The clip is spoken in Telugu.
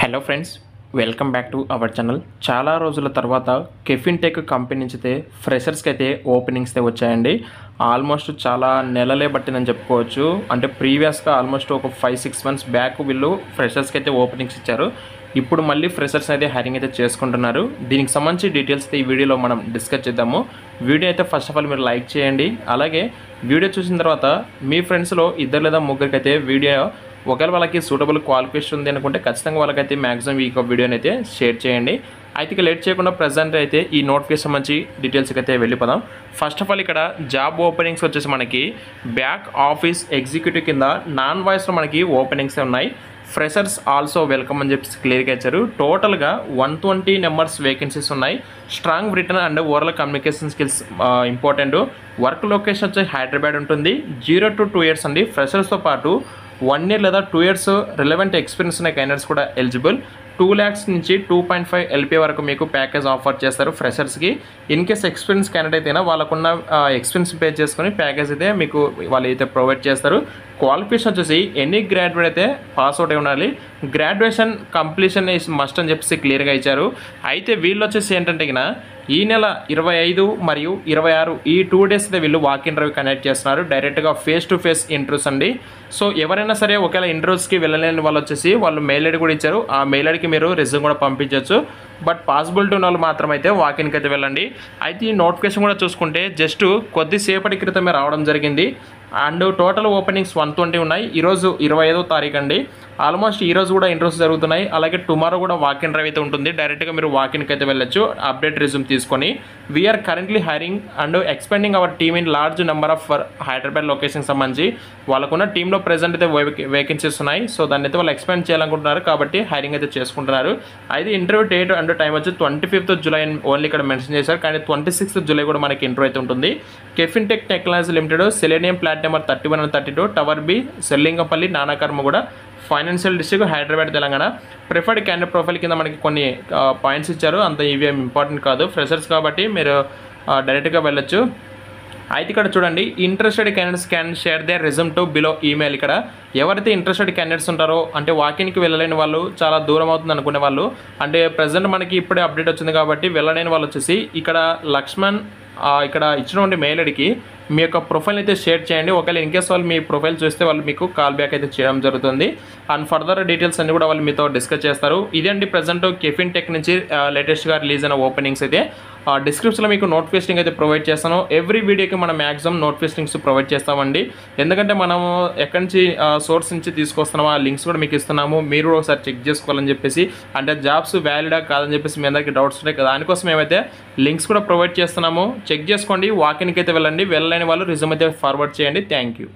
Hello friends, welcome back to our channel. చాలా రోజుల తర్వాత కెఫిన్ టెక్ కంపెనీ నుంచి అయితే ఫ్రెషర్స్కి అయితే ఓపెనింగ్స్ అయితే వచ్చాయండి. ఆల్మోస్ట్ చాలా నెలలే పట్టిందని చెప్పుకోవచ్చు. అంటే ప్రీవియస్గా ఆల్మోస్ట్ ఒక 5-6 మంత్స్ బ్యాక్ వీళ్ళు ఫ్రెషర్స్కి అయితే ఓపెనింగ్స్ ఇచ్చారు. ఇప్పుడు మళ్ళీ ఫ్రెషర్స్ అయితే హైరింగ్ అయితే చేసుకుంటున్నారు. దీనికి సంబంధించి డీటెయిల్స్ అయితే ఈ వీడియోలో మనం డిస్కస్ చేద్దాము. వీడియో అయితే ఫస్ట్ ఆఫ్ ఆల్ మీరు లైక్ చేయండి. అలాగే వీడియో చూసిన తర్వాత మీ ఫ్రెండ్స్లో 2 లేదా 3 అయితే వీడియో ఒకవేళ వాళ్ళకి సూటబుల్ క్వాలిఫికేషన్ ఉంది అనుకుంటే ఖచ్చితంగా వాళ్ళకైతే మ్యాక్సిమం ఈ వీడియోని అయితే షేర్ చేయండి. అయితే లేట్ చేయకుండా ప్రజెంట్ అయితే ఈ నోటిఫికేషన్ సంబంధించి డీటెయిల్స్కి అయితే వెళ్ళిపోదాం. ఫస్ట్ ఆఫ్ ఆల్ ఇక్కడ జాబ్ ఓపెనింగ్స్ వచ్చేసి మనకి బ్యాక్ ఆఫీస్ ఎగ్జిక్యూటివ్ కింద నాన్ వాయిస్లో మనకి ఓపెనింగ్స్ ఉన్నాయి. ఫ్రెషర్స్ ఆల్సో వెల్కమ్ అని చెప్పి క్లియర్గా ఇచ్చారు. టోటల్గా 120 నెంబర్స్ వేకెన్సీస్ ఉన్నాయి. Strong return and oral communication skills important. Work location వచ్చి హైదరాబాద్ ఉంటుంది. 0 to 2 years అండి. ఫ్రెషర్స్తో పాటు 1 year లేదా 2 years రిలవెంట్ ఎక్స్పీరియన్స్ ఉన్న క్యాండిడేట్స్ కూడా ఎలిజిబుల్. 2 lakhs నుంచి 2.5 LPA వరకు మీకు ప్యాకేజ్ ఆఫర్ చేస్తారు ఫ్రెషర్స్కి. ఇన్ కేస్ ఎక్స్పీరియన్స్ క్యాండిడేట్ అయినా వాళ్ళకున్న ఎక్స్పీరియన్స్ పే చేసుకొని ప్యాకేజ్ అయితే మీకు వాళ్ళు అయితే ప్రొవైడ్ చేస్తారు. క్వాలిఫికేషన్ వచ్చేసి ఎనీ గ్రాడ్యుయేట్ అయితే పాస్ అవుట్ అయి ఉండాలి. గ్రాడ్యుయేషన్ కంప్లీషన్ ఇస్ మస్ట్ అని చెప్పేసి క్లియర్గా ఇచ్చారు. అయితే వీళ్ళు వచ్చేసి ఏంటంటే ఈ నెల 25 మరియు 26 ఈ 2 days అయితే వీళ్ళు వాక్ ఇంటర్వ్యూ కండక్ట్ చేస్తున్నారు. డైరెక్ట్గా ఫేస్ టు ఫేస్ ఇంటర్వ్యూస్ అండి. సో ఎవరైనా సరే ఒకవేళ ఇంటర్వ్యూస్కి వెళ్ళలేని వాళ్ళు వచ్చేసి వాళ్ళు మెయిల్ ఐడి కూడా ఇచ్చారు. ఆ మెయిల్ ఐడికి మీరు రెజ్యూమ్ కూడా పంపించవచ్చు. బట్ పాసిబిలిటీ ఉన్న వాళ్ళు మాత్రం అయితే వాకిన్కి అయితే వెళ్ళండి. అయితే ఈ నోటిఫికేషన్ కూడా చూసుకుంటే జస్ట్ కొద్దిసేపటి క్రితమే రావడం జరిగింది. అండ్ టోటల్ ఓపెనింగ్స్ 120 ఉన్నాయి. ఈరోజు 25వ తారీఖు అండి. ఆల్మోస్ట్ ఈరోజు కూడా ఇంటర్వ్యూస్ జరుగుతున్నాయి. అలాగే టుమారో కూడా వాక్ ఇన్ డ్రైవ్ అయితే ఉంటుంది. డైరెక్ట్గా మీరు వాకిన్కి అయితే వెళ్ళొచ్చు అప్డేట్ రెజ్యూమ్ తీసుకొని. We're currently hiring and expanding our team in large number of Hyderabad లొకేషన్కి సంబంధించి వాళ్ళకున్న టీంలో ప్రెజెంట్ అయితే వేకెన్సీస్ ఉన్నాయి. సో దాన్ని అయితే వాళ్ళు ఎక్స్పెండ్ చేయాలనుకుంటున్నారు కాబట్టి హైరింగ్ అయితే చేసుకుంటున్నారు. అయితే ఇంటర్వ్యూ డేట్ అండ్ టైం వచ్చి 25th July ఓన్లీ ఇక్కడ మెన్షన్ చేశారు. కానీ 26th July కూడా మనకి ఇంటర్వ్యూ అయితే ఉంటుంది. KFin tech technology limited, Selenium plot number 31 and 32, tower B, సెల్లింగపల్లి, Nanakramguda, financial district, Hyderabad, Telangana. Preferred candidate profile కింద మనకి కొన్ని పాయింట్స్ ఇచ్చారు. అంత ఇవి ఏమి ఇంపార్టెంట్ కాదు. ఫ్రెషర్స్ కాబట్టి మీరు డైరెక్ట్గా వెళ్ళొచ్చు. అయితే ఇక్కడ చూడండి, interested candidates can share their resume to below email. ఇక్కడ ఎవరైతే ఇంట్రెస్టెడ్ క్యాండిడేట్స్ ఉంటారో అంటే వాకిన్కి వెళ్ళలేని వాళ్ళు, చాలా దూరం అవుతుంది అనుకునే వాళ్ళు, అంటే ప్రజెంట్ మనకి ఇప్పుడే అప్డేట్ వచ్చింది కాబట్టి వెళ్ళలేని వాళ్ళు వచ్చేసి ఇక్కడ లక్ష్మణ్ ఇక్కడ ఇచ్చినటువంటి మెయిల్ ఐడికి మీ యొక్క ప్రొఫైల్ అయితే షేర్ చేయండి. ఒకవేళ ఇన్కేస్ వాళ్ళు మీ ప్రొఫైల్ చూస్తే వాళ్ళు మీకు కాల్ బ్యాక్ అయితే చేయడం జరుగుతుంది. అండ్ ఫర్దర్ డీటెయిల్స్ అన్ని కూడా వాళ్ళు మీతో డిస్కస్ చేస్తారు. ఇదండి ప్రజెంట్ కెఫిన్ టెక్ నుంచి లేటెస్ట్గా రిలీజ్ అయిన ఓపెనింగ్స్ అయితే. డిస్క్రిప్షన్లో మీకు నోటిఫికేషన్ అయితే ప్రొవైడ్ చేస్తాను. ఎవ్రీ వీడియోకి మనం మ్యాక్సిమం నోటిఫికేషన్స్ ప్రొవైడ్ చేస్తామండి. ఎందుకంటే మనము ఎక్కడి నుంచి సోర్స్ నుంచి తీసుకొస్తున్నాము ఆ లింక్స్ కూడా మీకు ఇస్తున్నాము. మీరు ఒకసారి చెక్ చేసుకోవాలని చెప్పేసి, అంటే జాబ్స్ వ్యాలిడా కాదని చెప్పేసి మీ అందరికీ డౌట్స్ ఉన్నాయి కదా, దానికోసం ఏమైతే లింక్స్ కూడా ప్రొవైడ్ చేస్తున్నాము. చెక్ చేసుకోండి. వాకిన్కి అయితే వెళ్ళండి. వెళ్ళలేని వాళ్ళు రిజ్యూమ్ అయితే ఫార్వర్డ్ చేయండి. Thank you.